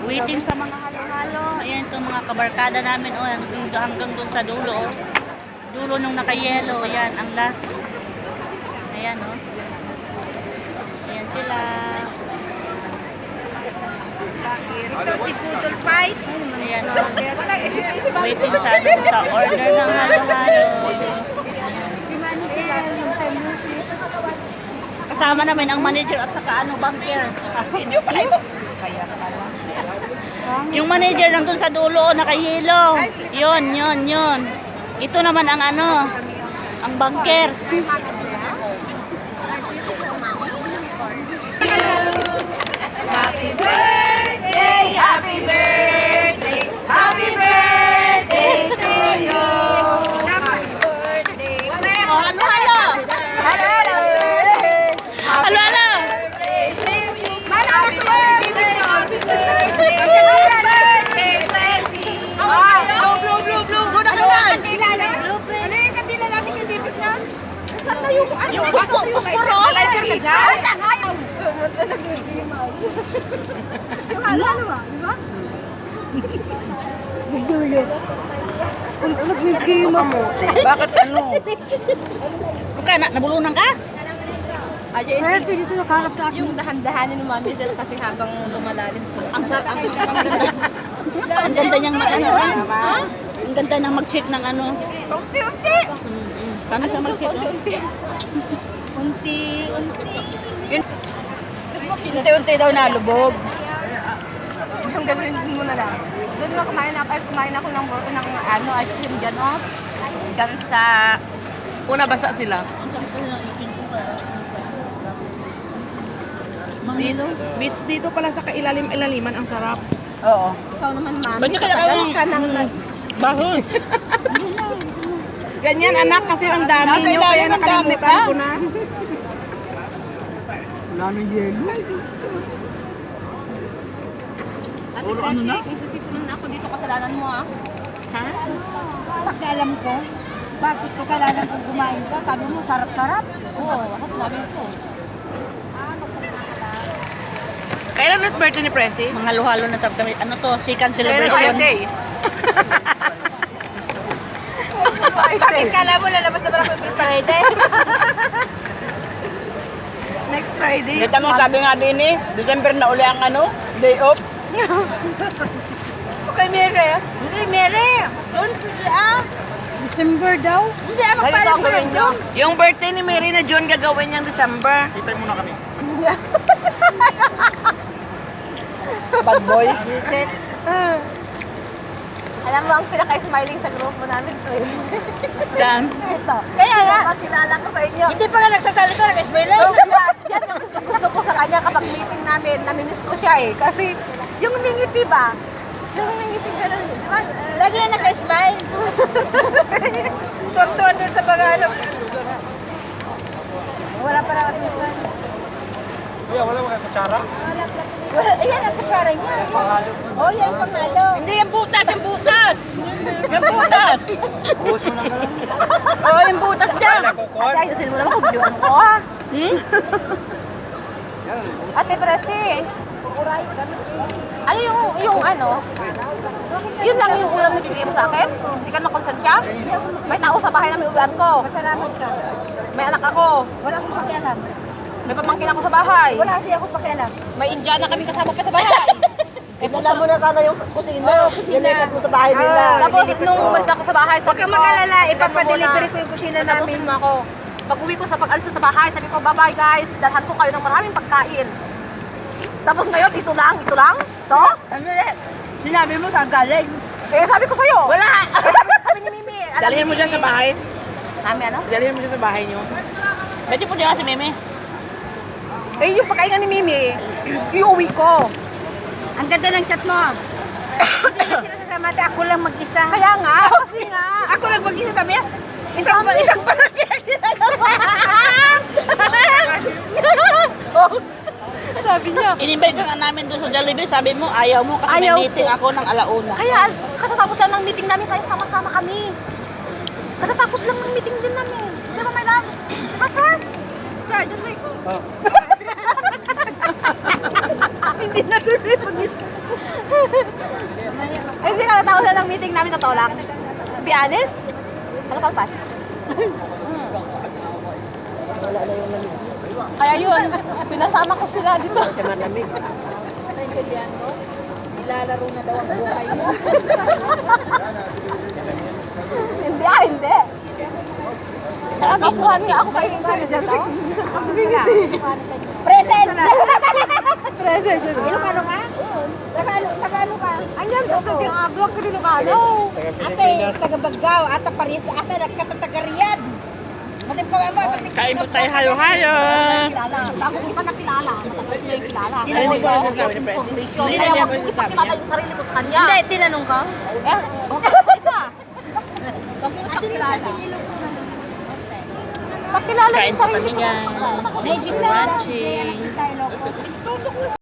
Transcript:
Waiting sa mga halo-halo. Ayan itong mga kabarkada namin. O, hanggang doon sa dulo. Oh. Dulo nung naka-yellow. Ayan, ang last. Ayan, o. Oh. Ayan sila. Ito si Poodle Fight. Ayan, o. Oh. Waiting sa order ng halo-halo. Kasama namin ang manager at saka banker. Video pala ito. Yung manager nandun sa dulo, nakahilo. Yun. Ito naman ang ang banker. Happy birthday, happy birthday, happy birthday to you. Happy birthday. Halo-halo! Halo-halo! Maalala ko yung Davis na happy birthday. Birthday, Presi. Blue. Blue na kandan. Ano yung kandila natin kay Davis na? Saan na yung Puspuro! lighter ka dyan? Ay, saan ayaw? Yung halo-halo ba? Di ba? Magdulo. Nag-game mo. Bakit Buka na, nabulunan ka? Presi, dito nakaharap sa akin. Yung dahan-dahanin ng mami dyan kasi habang lumalalim sila. Ang ganda niyang Ang ganda ng mag-check ng Unti-unti. Paano siya mag-check? Unti-unti daw nalubog. Yung gano'n mo na lang. Doon nga kumain ako ng ice cream dyan, oh. Dyan sa... Una basa sila. Dito pala sa kailalim-ilaliman ang sarap. Oo. Ikaw naman, mami. Ba't kaya ka ng... Bahol. Ganyan anak kasi ang dami nyo kaya nakalimutan ko na. Wala nang yelo. Ate Presi, isisipin na ako dito kasalanan mo, ah. Ha? Pagkaalam ko, bakit kasalanan kung kumain ka? Sabi mo, sarap-sarap. Oo, ako sinabi ko. Kailan ulit birthday ni Presi? Mga halo-halo na sa kami. Ano to? Second Kailan celebration. birthday? Bakit kala mo lalabas na parang preparate? Next Friday. Kita mo, sabi nga din December na uli ang day off. Okay, Mere. Hindi, Mere. Doon, December daw? Hindi, magpalit ko lang doon. Yung birthday ni Mary na June gagawin niyang December. Bad boy. Visit. Alam mo, ang pinaka-smiling sa grupo namin to. Saan? Ito. Kaya nga. Pagkilala ko sa inyo. Hindi pa nga nagsasalita, nag-smile lang. So, yan yung gusto ko sa kanya kapag meeting namin, namimiss ko siya eh. Kasi yung humingiti ba? Yung humingiti gano'n, di ba? Lagi yan naka-smile. Tuwag-tuwa din sa mga Wala pa rin kasukan. Wala mga kutsara. Ayan ang kutsara niya. Oh, yan ang pangalo. Hindi, yung butas, yung butas! Yung butas! Buhos mo lang naman. Oo, yung butas dyan! Nakukon. Ate, ayusin mo naman kung videoan ko ha. Ate Presi, ano yung yun lang yung ulam na bigay mo sa akin? Hindi ka makonsensya? May tao sa bahay namin uwian ko. Masalamat ka. May anak ako. Wala akong pakialam. May pamangkin ako sa bahay. Wala kasi akong pakialam. May Indiana kami kasama pa sa bahay. Dala mo na sana yung kusina. Dilipat mo sa bahay nila. Tapos nung umalis ako sa bahay, Huwag sabi kang ko, mag-alala, "Tingnan mo ipapadelivery muna." ko yung kusina Tatapusin namin. mo ako. Pag uwi ko sa pag-alis ko sa bahay, sabi ko, bye-bye guys, dalhan ko kayo ng maraming pagkain. Tapos ngayon, ito lang? To? Ano yan? Sinabi mo saan galing? Eh, sabi ko sa'yo. Wala! Sabi ni Mimi. Dalhin mo dyan sa bahay. Mami, ano? Dalhin mo dyan sa bahay nyo. Pwede po din nga si Meme. Eh, yung pagkain nga ni Mimi, iuwi ko. Ang ganda ng chat mo. Hindi na sila sasama, ako lang mag-isa. Kaya nga, kasi nga. Ako lang mag-isa sabi niya. Isang parang Sabi niya. In-invite ka nga namin doon sa Jollibee. Sabi mo, ayaw mo kasi Ayaw may meeting ko. ako ng alauna. Kaya, katatapos lang ng meeting namin, kaya sama-sama kami. Katatapos lang ng meeting din namin. Di ba, my love? Di ba, sir? Sir, just like... Hindi na tuloy pag-meeting. Hindi ka natapos na ng meeting namin, totoo lang. Be honest? Ano palpas? Kaya yun, pinasama ko sila dito. Kasi malamig. Naintindihan mo? Ilalaro na daw ang buhay mo. Hindi. Nakakuhan nga ako kay Intel. Present! Present yun. Ilocano ka? Tagalog ka? Anyan, gusto yung vlog ko din Ilocano. Ate, taga-Bagao, ata Paris, ata nagkatatagarian. Matip ka mo, ata Kain mo tayo halo-halo. Bago ko pa nakilala. Matagal ko yung kilala. Tinanong ko sa sabi ni President. Hindi na niya Kaya wag ko ipakilala yung sarili ko sa kanya. Hindi, tinanong ka? Eh, okay ka. Wag ko ipakilala. Pakilala Kain yung po sarili kami ko. guys. Thanks for watching.